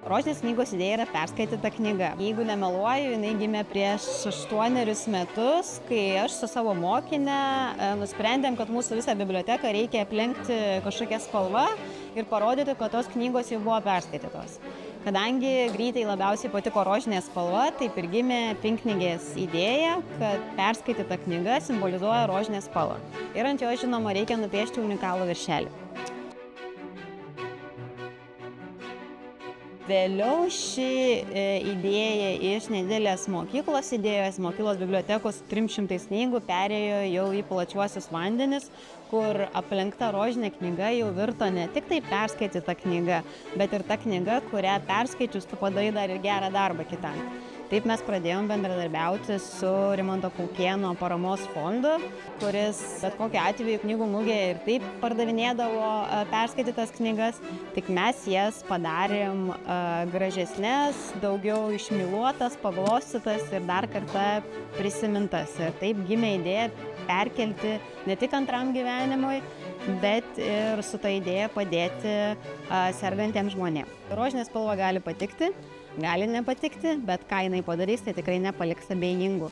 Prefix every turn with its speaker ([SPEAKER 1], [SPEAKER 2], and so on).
[SPEAKER 1] Rožinės knygos idėja yra perskaityta knyga. Jeigu nemeluoju, jinai gimė prieš 8 metus, kai aš su savo mokinę nusprendėm, kad mūsų visą biblioteką reikia aplenkti kažkokią spalvą ir parodyti, kad tos knygos jau buvo perskaitytos. Kadangi Grytei labiausiai patiko rožinė spalva, taip ir gimė Pinknigės idėja, kad perskaityta knyga simbolizuoja rožinę spalvą. Ir ant jo, žinoma, reikia nupiešti unikalų viršelį. Vėliau ši idėja iš nedidelės mokyklos idėjos, mokyklos bibliotekos 300 knygų perėjo jau į plačiuosius vandenis, kur aplenkta rožinė knyga jau virto ne tik tai perskaityta knyga, bet ir ta knyga, kurią perskaičius tu padarai dar ir gerą darbą kitam. Taip mes pradėjom bendradarbiauti su Rimanto Kaukėno paramos fondu, kuris bet kokiu atveju knygų mugėje ir taip pardavinėdavo perskaitytas knygas, tik mes jas padarėm gražesnės, daugiau išmyluotas, paglostytas ir dar kartą prisimintas. Ir taip gimė idėja perkelti ne tik antram gyvenimui, bet ir su ta idėja padėti sergantiems žmonėms. Rožinė spalva gali patikti, gali nepatikti, bet ką jinai padarys, tai tikrai nepaliks abejingų.